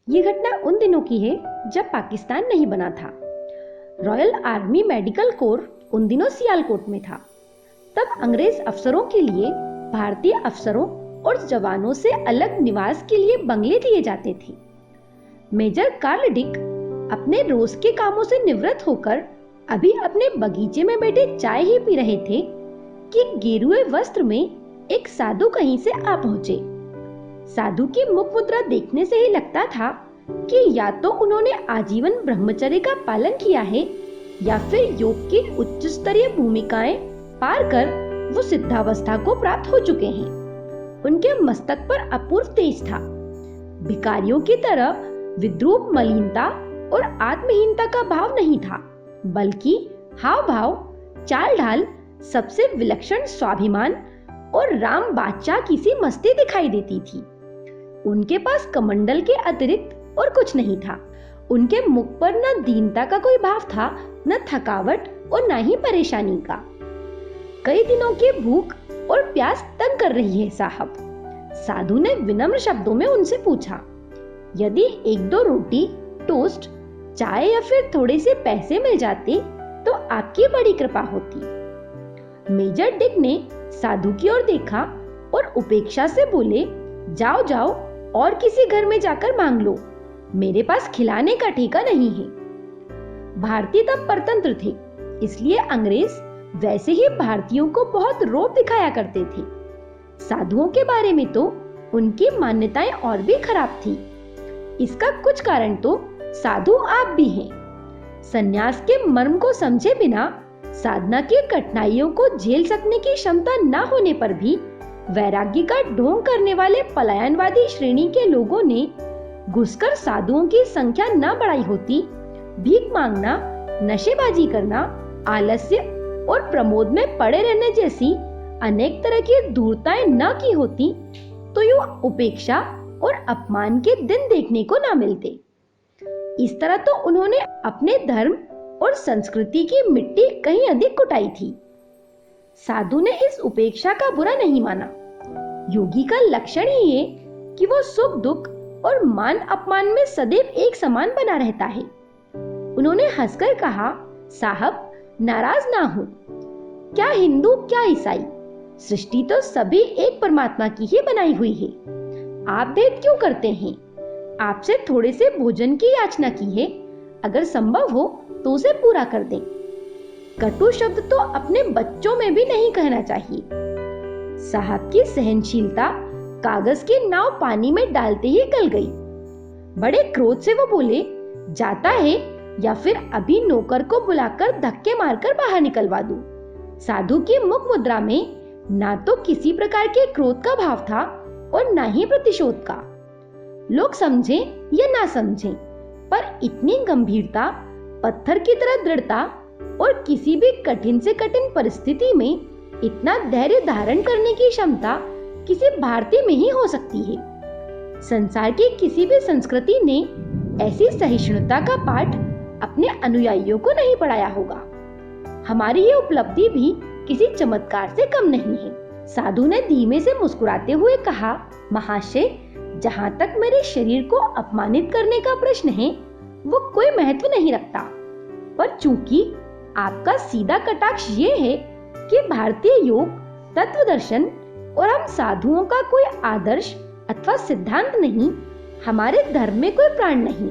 ये घटना उन दिनों की है जब पाकिस्तान नहीं बना था। रॉयल आर्मी मेडिकल कोर उन दिनों सियालकोट में था। तब अंग्रेज अफसरों के लिए भारतीय अफसरों और जवानों से अलग निवास के लिए बंगले दिए जाते थे। मेजर कार्ल डिक अपने रोज के कामों से निवृत्त होकर अभी अपने बगीचे में बैठे चाय ही पी रहे थे कि गेरुए वस्त्र में एक साधु कहीं से आ पहुंचे। साधु की मुख मुद्रा देखने से ही लगता था कि या तो उन्होंने आजीवन ब्रह्मचर्य का पालन किया है या फिर योग की उच्च स्तरीय भूमिकाएं पार कर वो सिद्धावस्था को प्राप्त हो चुके हैं। उनके मस्तक पर अपूर्व तेज था। भिखारियों की तरह विद्रूप मलिनता और आत्महीनता का भाव नहीं था, बल्कि हाव भाव, चाल ढाल सबसे विलक्षण स्वाभिमान और राम बादशाह की सी मस्ती दिखाई देती थी। उनके पास कमंडल के अतिरिक्त और कुछ नहीं था। उनके मुख पर न दीनता का कोई भाव था, न थकावट और न ही परेशानी का। कई दिनों की भूख और प्यास तंग कर रही है साहब। साधु ने विनम्र शब्दों में उनसे पूछा। यदि एक दो रोटी, टोस्ट, चाय या फिर थोड़े से पैसे मिल जाते तो आपकी बड़ी कृपा होती। मेजर डिक ने साधु की ओर देखा और उपेक्षा से बोले, जाओ जाओ और किसी घर में जाकर मांग लो, मेरे पास खिलाने का ठेका नहीं है। भारतीय तब परतंत्र थे, इसलिए अंग्रेज वैसे ही भारतीयों को बहुत रोब दिखाया करते थे। साधुओं के बारे में तो उनकी मान्यताएं और भी खराब थी। इसका कुछ कारण तो साधु आप भी हैं। सन्यास के मर्म को समझे बिना साधना की कठिनाइयों को झेल सकने की क्षमता न होने पर भी वैराग्य का ढोंग करने वाले पलायनवादी श्रेणी के लोगों ने घुसकर साधुओं की संख्या न बढ़ाई होती, भीख मांगना, नशेबाजी करना, आलस्य और प्रमोद में पड़े रहने जैसी अनेक तरह की धूर्ताएं न की होती, तो यूं उपेक्षा और अपमान के दिन देखने को ना मिलते। इस तरह तो उन्होंने अपने धर्म और संस्कृति की मिट्टी कहीं अधिक कुटाई थी। साधु ने इस उपेक्षा का बुरा नहीं माना। योगी का लक्षण ही है कि वो सुख दुख और मान अपमान में सदैव एक समान बना रहता है। उन्होंने हंसकर कहा, साहब नाराज ना हो, क्या हिंदू क्या ईसाई, सृष्टि तो सभी एक परमात्मा की ही बनाई हुई है। आप भेद क्यों करते हैं? आपसे थोड़े से भोजन की याचना की है, अगर संभव हो तो उसे पूरा कर दें। कटु शब्द तो अपने बच्चों में भी नहीं कहना चाहिए। साहब की सहनशीलता कागज की नाव पानी में डालते ही गल गई। बड़े क्रोध से वो बोले, जाता है या फिर अभी नौकर को बुलाकर धक्के मारकर बाहर निकलवा दूं। साधु की मुख मुद्रा में ना तो किसी प्रकार के क्रोध का भाव था और ना ही प्रतिशोध का। लोग समझे या ना समझे, पर इतनी गंभीरता, पत्थर की तरह दृढ़ता और किसी भी कठिन से कठिन परिस्थिति में इतना धैर्य धारण करने की क्षमता किसी भारतीय में ही हो सकती है। संसार की किसी भी संस्कृति ने ऐसी सहिष्णुता का पाठ अपने अनुयायियों को नहीं पढ़ाया होगा। हमारी ये उपलब्धि भी किसी चमत्कार से कम नहीं है। साधु ने धीमे से मुस्कुराते हुए कहा, महाशय, जहाँ तक मेरे शरीर को अपमानित करने का प्रश्न है, वो कोई महत्व नहीं रखता। पर चूंकि आपका सीधा कटाक्ष ये है कि भारतीय योग, तत्व दर्शन और हम साधुओं का कोई आदर्श अथवा सिद्धांत नहीं, हमारे धर्म में कोई प्राण नहीं,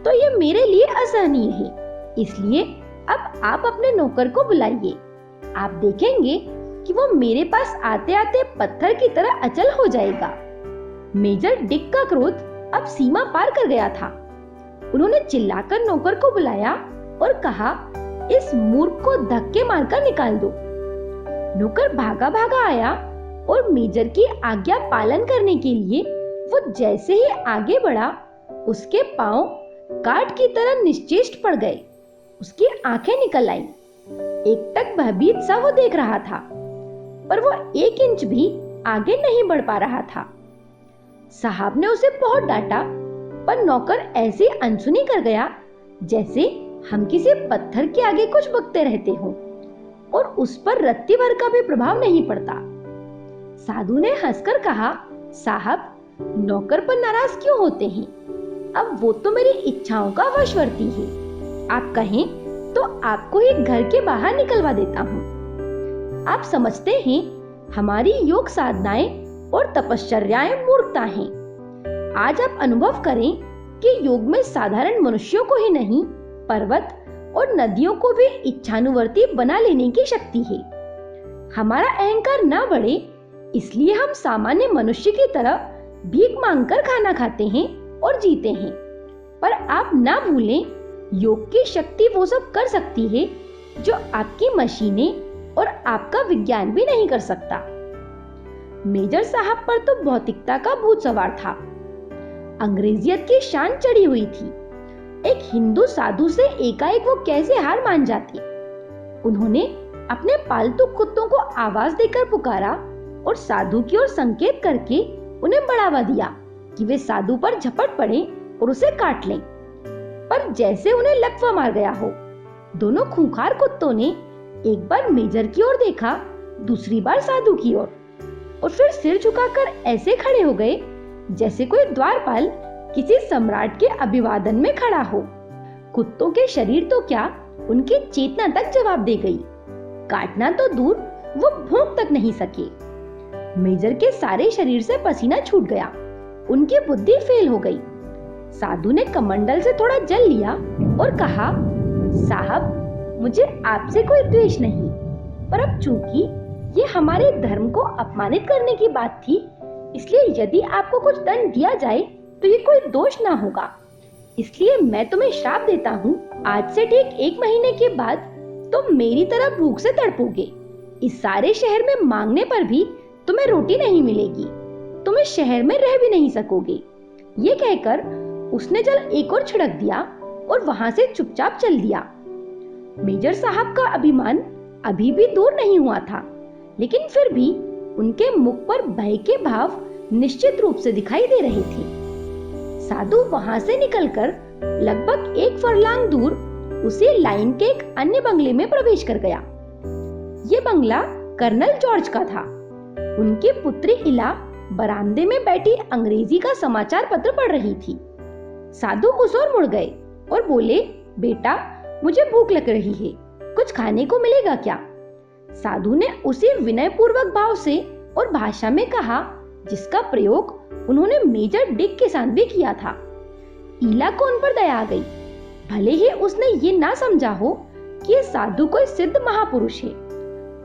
तो ये मेरे लिए असहनीय है। इसलिए अब आप अपने नौकर को बुलाइए। आप देखेंगे कि वो मेरे पास आते आते पत्थर की तरह अचल हो जाएगा। मेजर डिक का क्रोध अब सीमा पार कर गया था। उन्होंने चिल्लाकर नौकर को बुलाया और कहा, इस मूर्ख को धक्के मारकर निकाल दो। नौकर भागा भागा आया और मेजर की आज्ञा पालन करने के लिए वो जैसे ही आगे बढ़ा, उसके पांव काट की तरह निश्चेष्ट पड़ गए। उसकी आंखें निकल आईं। एकटक भयभीत सा वो देख रहा था, पर वो 1 इंच भी आगे नहीं बढ़ पा रहा था। साहब ने उसे बहुत डांटा, पर नौकर ऐसे अनसुनी कर गया जैसे हम किसी पत्थर के आगे कुछ बकते रहते हों और उस पर रत्ती भर का भी प्रभाव नहीं पड़ता। साधु ने हंसकर कहा, साहब नौकर पर नाराज क्यों होते हैं? अब वो तो मेरी इच्छाओं का वशवर्ती है। आप कहें तो आपको ही घर के बाहर निकलवा देता हूँ। आप समझते हैं हमारी योग साधनाएं और तपश्चर्याएं मूर्खता हैं। आज आप अनुभव करें कि योग में साधारण मनुष्यों को ही नहीं, पर्वत और नदियों को भी इच्छानुवर्ती बना लेने की शक्ति है। हमारा अहंकार ना बढ़े इसलिए हम सामान्य मनुष्य की तरह भीख मांगकर खाना खाते हैं और जीते हैं। पर आप ना भूलें, योग की शक्ति वो सब कर सकती है जो आपकी मशीनें और आपका विज्ञान भी नहीं कर सकता। मेजर साहब पर तो भौतिकता का भूत सवार था। अंग्रेजियत की शान चढ़ी हुई थी। एक हिंदू साधु से एकाएक वो कैसे हार मान जाती। उन्होंने अपने पालतू कुत्तों को आवाज देकर पुकारा और साधु की ओर संकेत करके उन्हें बढ़ावा दिया कि वे साधु पर झपट पड़े और उसे काट लें। पर जैसे उन्हें लकवा मार गया हो, दोनों खूंखार कुत्तों ने एक बार मेजर की ओर देखा, दूसरी बार साधु की ओर, और फिर सिर झुकाकर ऐसे खड़े हो गए जैसे कोई द्वारपाल किसी सम्राट के अभिवादन में खड़ा हो। कुत्तों के शरीर तो क्या, उनकी चेतना तक जवाब दे गई। काटना तो दूर, वो भौंक तक नहीं सके। मेजर के सारे शरीर से पसीना छूट गया। उनकी बुद्धि फेल हो गई। साधु ने कमंडल से थोड़ा जल लिया और कहा, साहब, मुझे आपसे कोई द्वेष नहीं, पर अब चूंकि ये हमारे धर्म को अपमानित करने की बात थी, इसलिए यदि आपको कुछ दंड दिया जाए तो ये कोई दोष ना होगा। इसलिए मैं तुम्हें श्राप देता हूँ, आज से ठीक 1 महीने के बाद तुम मेरी तरह भूख से तड़पोगे। इस सारे शहर में मांगने पर भी तुम्हें रोटी नहीं मिलेगी। तुम इस शहर में रह भी नहीं सकोगे। ये कहकर उसने जल एक और छिड़क दिया और वहां से चुपचाप चल दिया। मेजर साहब का अभिमान अभी भी दूर नहीं हुआ था, लेकिन फिर भी उनके मुख पर भय के भाव निश्चित रूप से दिखाई दे रहे थे। साधु वहां से निकलकर लगभग 1 फरलांग दूर उसी लाइन के एक अन्य बंगले में प्रवेश कर गया। ये बंगला कर्नल जॉर्ज का था। उनकी पुत्री इला बरामदे में बैठी अंग्रेजी का समाचार पत्र पढ़ रही थी। साधु उस ओर मुड़ गए और बोले, बेटा, मुझे भूख लग रही है, कुछ खाने को मिलेगा क्या? साधु ने उसी विनय पूर्वक भाव से और भाषा में कहा जिसका प्रयोग उन्होंने मेजर डिक के साथ भी किया था। इला को उन पर दया आ गई। भले ही उसने ये ना समझा हो कि ये साधु कोई सिद्ध महापुरुष है,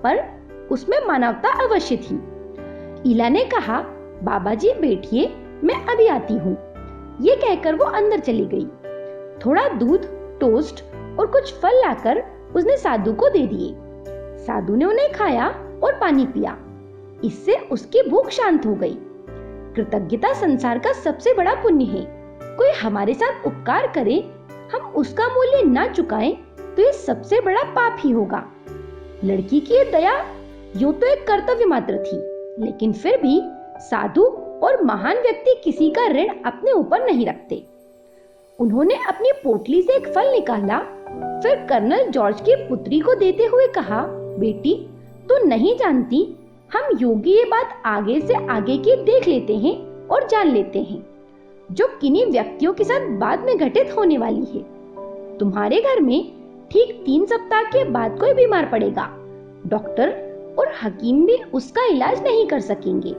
पर उसमें मानवता अवश्य थी। इला ने कहा, बाबा जी बैठिए, मैं अभी आती हूँ। ये कहकर वो अंदर चली गई। थोड़ा दूध, टोस्ट और कुछ फल लाकर उसने साधु को दे दिए। साधु ने उन्हें खाया और पानी पिया। इससे उसकी भूख शांत हो गई। कृतज्ञता संसार का सबसे बड़ा पुण्य है। कोई हमारे साथ उपकार करे, हम उसका मूल्य ना चुकाएं तो ये सबसे बड़ा पाप ही होगा। लड़की की ये दया यूं तो एक कर्तव्य मात्र थी, लेकिन फिर भी साधु और महान व्यक्ति किसी का ऋण अपने ऊपर नहीं रखते। उन्होंने अपनी पोटली से एक फल निकाला, फिर कर्नल जॉर्ज की पुत्री को देते हुए कहा, बेटी, तू नहीं जानती, हम योगी ये बात आगे से आगे की देख लेते हैं और जान लेते हैं, जो किन्हीं व्यक्तियों के साथ बाद में घटित होने वाली है। तुम्हारे घर में ठीक 3 सप्ताह के बाद कोई बीमार पड़ेगा। डॉक्टर और हकीम भी उसका इलाज नहीं कर सकेंगे।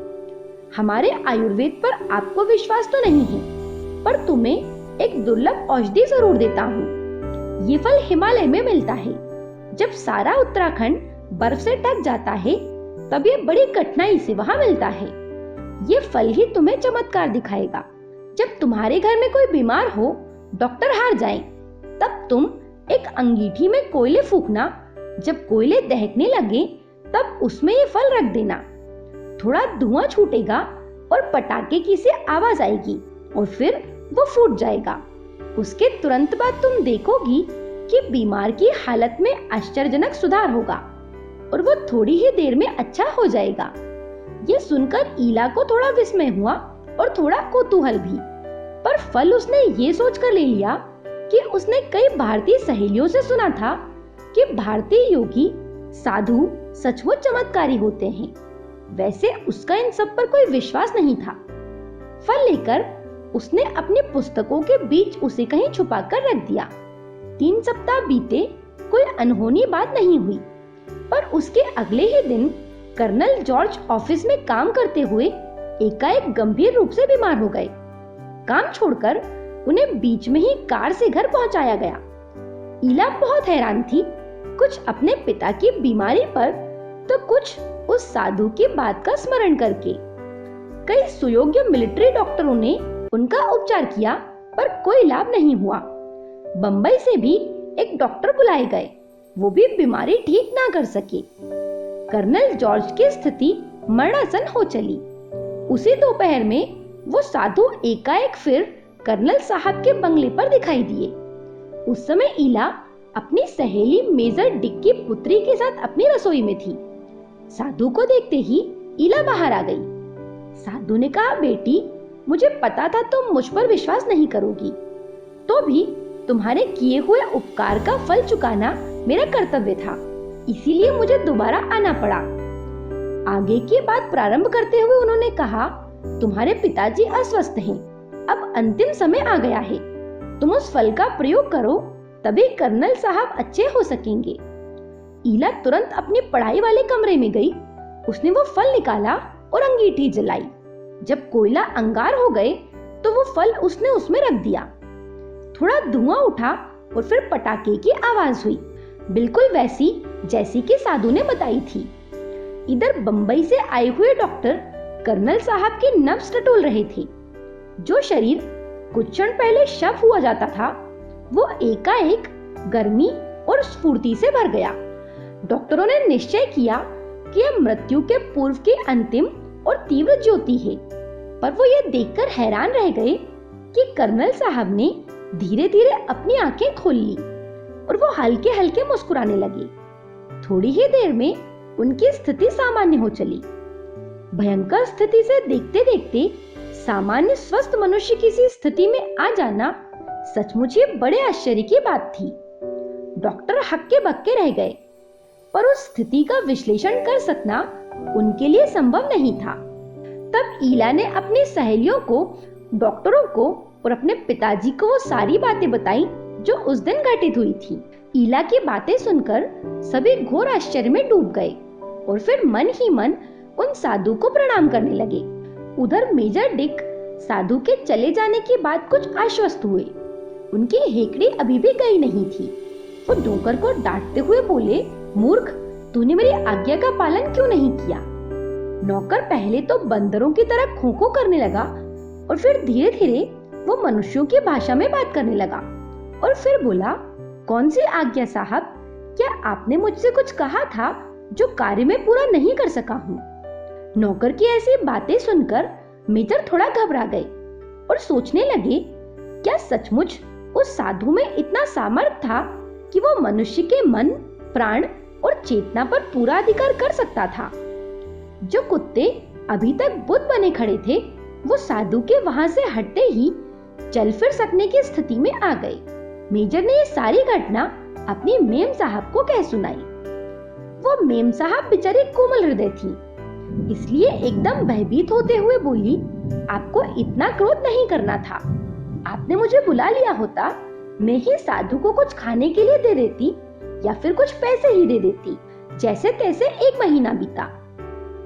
हमारे आयुर्वेद पर आपको विश्वास तो नहीं है, पर तुम्हें एक दुर्लभ औषधि जरूर देता हूँ। ये फल हिमालय में मिलता है। जब सारा उत्तराखंड बर्फ से ढक जाता है, तब ये बड़ी कठिनाई से वहाँ मिलता है। ये फल ही तुम्हें चमत्कार दिखाएगा। जब तुम्हारे घर में कोई बीमार हो, डॉक्टर हार जाए, तब तुम एक अंगीठी में कोयले फूकना। जब कोयले दहकने लगे, तब उसमें ये फल रख देना। थोड़ा धुआं छूटेगा और पटाखे की सी आवाज आएगी और फिर वो फूट जाएगा। उसके तुरंत बाद तुम देखोगी कि बीमार की हालत में आश्चर्यजनक सुधार होगा और वो थोड़ी ही देर में अच्छा हो जाएगा। ये सुनकर ईला को थोड़ा विस्मय हुआ और थोड़ा कौतूहल भी, पर फल उसने ये सोचकर ले लिया कि उसने कई भारतीय सहेलियों से सुना था कि भारतीय योगी साधु सचमुच चमत्कारी होते हैं। वैसे उसका इन सब पर कोई विश्वास नहीं था। फल लेकर उसने अपनी पुस्तकों के बीच उसे कहीं छुपाकर रख दिया। 3 सप्ताह बीते, कोई अनहोनी बात नहीं हुई, पर उसके अगले ही दिन कर्नल जॉर्ज ऑफिस में काम करते हुए एकाएक गंभीर रूप से बीमार हो गए। काम छोड़कर उन्हें बीच में ही कार से घर पहुंचाया गया। ईला बहुत हैरान थी, कुछ अपने पिता की बीमारी पर तो कुछ उस साधु की बात का स्मरण करके। कई सुयोग्य मिलिट्री डॉक्टरों ने उनका उपचार किया, पर कोई लाभ नहीं हुआ। बंबई से भी एक डॉक्टर बुलाए गए, वो भी बीमारी ठीक ना कर सके। कर्नल जॉर्ज की स्थिति मरणासन हो चली। उसी दोपहर में वो साधु एकाएक फिर कर्नल साहब के बंगले पर दिखाई दिए। उस समय ईला अपनी सहेली मेजर डिक की पुत्री के साथ अपनी रसोई में थी। साधु को देखते ही ईला बाहर आ गई। साधु ने कहा, बेटी, मुझे पता था तुम मुझ पर विश्वास नहीं करोगी, तो भी तुम्हारे किए हुए उपकार का फल चुकाना मेरा कर्तव्य था, इसीलिए मुझे दोबारा आना पड़ा। आगे की बात प्रारंभ करते हुए उन्होंने कहा, तुम्हारे पिताजी अस्वस्थ हैं, अब अंतिम समय आ गया है, तुम उस फल का प्रयोग करो, तभी कर्नल साहब अच्छे हो सकेंगे। ईला तुरंत अपनी पढ़ाई वाले कमरे में गई। उसने वो फल निकाला और अंगीठी जलाई। जब कोयला अंगार हो गए तो वो फल उसने उसमें रख दिया। थोड़ा धुआं उठा और फिर पटाखे की आवाज हुई, बिल्कुल वैसी जैसी कि साधु ने बताई थी। इधर बंबई से आए हुए डॉक्टर कर्नल साहब की नब्ज टटोल रहे थे। जो शरीर कुछ क्षण पहले शव हुआ जाता था, वो एकाएक गर्मी और स्फूर्ति से भर गया। डॉक्टरों ने निश्चय किया कि यह मृत्यु के पूर्व की अंतिम और तीव्र ज्योति है, पर वो ये देखकर हैरान रह गए कि कर्नल साहब ने धीरे धीरे अपनी आंखें खोल ली और वो हल्के हल्के मुस्कुराने लगे। थोड़ी ही देर में उनकी स्थिति सामान्य हो चली। भयंकर स्थिति से देखते देखते सामान्य स्वस्थ मनुष्य की सी स्थिति में आ जाना सचमुच ही बड़े आश्चर्य की बात थी। डॉक्टर हक्के बक्के रह गए, पर उस स्थिति का विश्लेषण कर सकना उनके लिए संभव नहीं था। तब ईला ने अपनी सहेलियों को, डॉक्टरों को और अपने पिताजी को वो सारी बातें बताई जो उस दिन घटित हुई थी। ईला की बातें सुनकर सभी घोर आश्चर्य में डूब गए और फिर मन ही मन उन साधु को प्रणाम करने लगे। उधर मेजर डिक साधु के चले जाने की बात कुछ आश्वस्त हुए। उनकी हेकड़ी अभी भी गई नहीं थी। वो नौकर को डांटते हुए बोले, मूर्ख, तूने मेरी आज्ञा का पालन क्यों नहीं किया? नौकर पहले तो बंदरों की तरह खोखो करने लगा और फिर धीरे धीरे वो मनुष्यों की भाषा में बात करने लगा और फिर बोला, कौन सी आज्ञा साहब? क्या आपने मुझसे कुछ कहा था जो कार्य में पूरा नहीं कर सका हूँ? नौकर की ऐसी बातें सुनकर मेजर थोड़ा घबरा गए और सोचने लगे, क्या सचमुच उस साधु में इतना सामर्थ्य था कि वो मनुष्य के मन, प्राण और चेतना पर पूरा अधिकार कर सकता था? जो कुत्ते अभी तक बुद्ध बने खड़े थे, वो साधु के वहां से हटते ही चल फिर सकने की स्थिति में आ गए। मेजर ने ये सारी घटना अपनी मेम साहब को कह सुनाई। वो मेम साहब बेचारी कोमल हृदय थी, इसलिए एकदम भयभीत होते हुए बोली, आपको इतना क्रोध नहीं करना था। आपने मुझे बुला लिया होता, मैं ही साधु को कुछ खाने के लिए दे देती या फिर कुछ पैसे ही दे देती। जैसे तैसे 1 महीना बीता।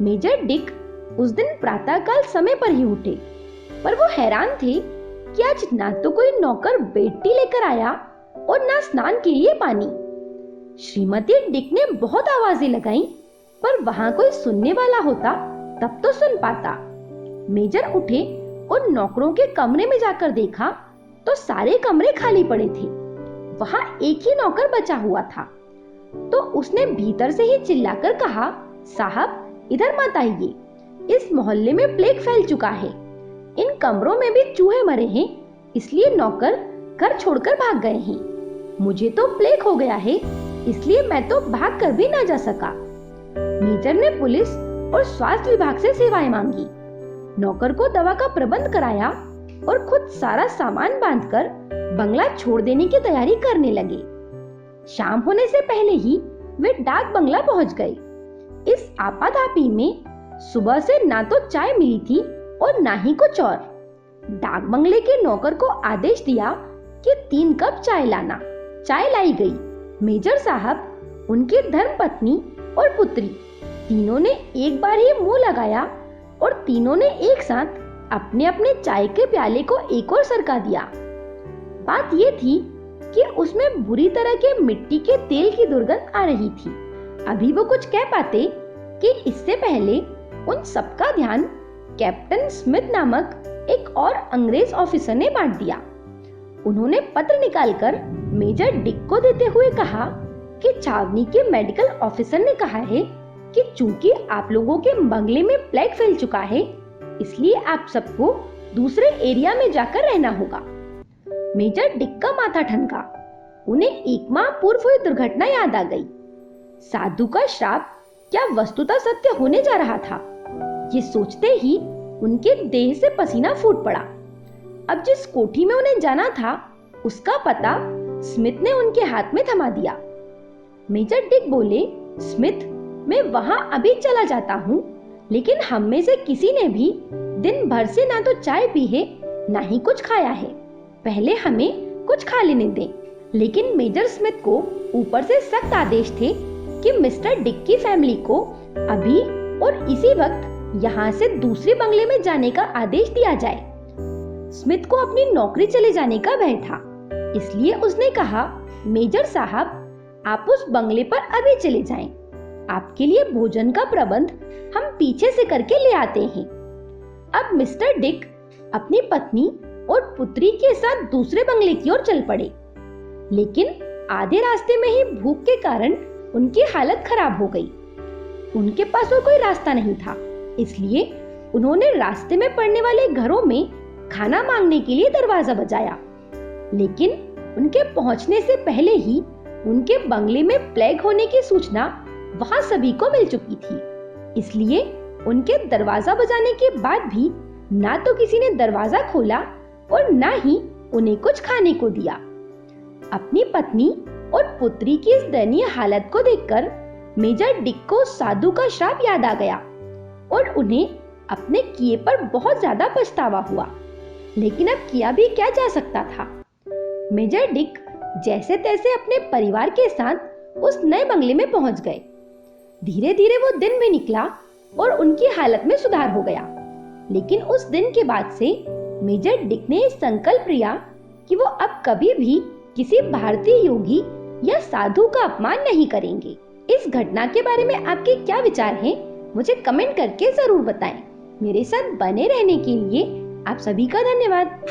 मेजर डिक उस दिन प्रातःकाल समय पर ही उठे, पर वो हैरान थे कि आज ना तो कोई नौकर बेड टी लेकर आया और ना स्नान के लिए पानी। श्रीमती डिक ने बहुत आवाजें लगाई, पर वहां कोई सुनने वाला होता तब तो सुन पाता। मेजर उठे और नौकरों के कमरे में जाकर देखा तो सारे कमरे खाली पड़े थे। वहां एक ही नौकर बचा हुआ था। तो उसने भीतर से ही चिल्लाकर कहा, साहब इधर मत आइए, इस मोहल्ले में प्लेग फैल चुका है। इन कमरों में भी चूहे मरे हैं, इसलिए नौकर घर छोड़कर भाग गए हैं। मुझे तो प्लेग हो गया है, इसलिए मैं तो भाग कर भी ना जा सका। मेजर ने पुलिस और स्वास्थ्य विभाग से सेवाएं मांगी, नौकर को दवा का प्रबंध कराया और खुद सारा सामान बांधकर बंगला छोड़ देने की तैयारी करने लगे। शाम होने से पहले ही वे डाक बंगला पहुंच गए। इस आपाधापी में सुबह से ना तो चाय मिली थी और ना ही कुछ और। डाक बंगले के नौकर को आदेश दिया कि 3 कप चाय लाना। चाय लाई गई। मेजर साहब, उनकी धर्मपत्नी और पुत्री तीनों ने एक बार ही मुंह लगाया और तीनों ने एक साथ अपने अपने चाय के प्याले को एक और सरका दिया। बात ये थी कि उसमें बुरी तरह के मिट्टी के तेल की दुर्गंध आ रही थी। अभी वो कुछ कह पाते कि इससे पहले उन सबका ध्यान कैप्टन स्मिथ नामक एक और अंग्रेज ऑफिसर ने बांट दिया। उन्होंने पत्र निकालकर मेजर डिक को देते हुए कहा कि छावनी के मेडिकल ऑफिसर ने कहा है कि चूंकि आप लोगों के बंगले में प्लेग फैल चुका है, इसलिए आप सबको दूसरे एरिया में जाकर रहना होगा। मेजर डिक का माथा ठनका। उन्हें 1 माह पूर्व हुई दुर्घटना याद आ गई। साधु का श्राप क्या वस्तुतः सत्य होने जा रहा था? ये सोचते ही उनके देह से पसीना फूट पड़ा। अब जिस कोठी में उन्हें जाना था, उसका पता स्मिथ ने उनके हाथ में थमा दिया। मेजर डिक बोले, स्मिथ, मैं वहां अभी चला जाता हूँ, लेकिन हम में से किसी ने भी दिन भर से ना तो चाय पी है, ना ही कुछ खाया है। पहले हमें कुछ खा लेने दें। लेकिन मेजर स्मिथ को ऊपर से सख्त आदेश थे कि मिस्टर डिक की फैमिली को अभी और इसी वक्त यहाँ से दूसरे बंगले में जाने का आदेश दिया जाए। स्मिथ को अपनी नौकरी चले जाने का भय था, इसलिए उसने कहा, मेजर साहब, आप उस बंगले पर अभी चले जाएं। आपके लिए भोजन का प्रबंध हम पीछे से करके ले आते हैं। अब मिस्टर डिक अपनी पत्नी और पुत्री के साथ दूसरे बंगले की ओर चल पड़े। लेकिन आधे रास्ते में ही भूख के कारण उनकी हालत खराब हो गई। उनके पास और कोई रास्ता नहीं था, इसलिए उन्होंने रास्ते में पड़ने वाले घरों में खाना मांगने के लिए दरवाजा बजाया। लेकिन उनके पहुंचने से पहले ही उनके बंगले में प्लेग होने की सूचना वहां सभी को मिल चुकी थी। इसलिए उनके दरवाजा बजाने के बाद भी ना तो किसी ने दरवाजा खोला और ना ही उन्हें कुछ खाने को दिया। अपनी पत्नी और पुत्री की इस दयनीय हालत को देखकर मेजर डिक को साधु का श्राप याद आ गया और उन्हें अपने किए पर बहुत ज्यादा पछतावा हुआ। लेकिन अब किया भी क्या जा सकता था? मेजर डिक जैसे तैसे अपने परिवार के साथ उस नए बंगले में पहुंच गए। धीरे धीरे वो दिन भी निकला और उनकी हालत में सुधार हो गया। लेकिन उस दिन के बाद से मेजर डिक ने संकल्प लिया कि वो अब कभी भी किसी भारतीय योगी या साधु का अपमान नहीं करेंगे। इस घटना के बारे में आपके क्या विचार हैं? मुझे कमेंट करके जरूर बताएं। मेरे साथ बने रहने के लिए आप सभी का धन्यवाद।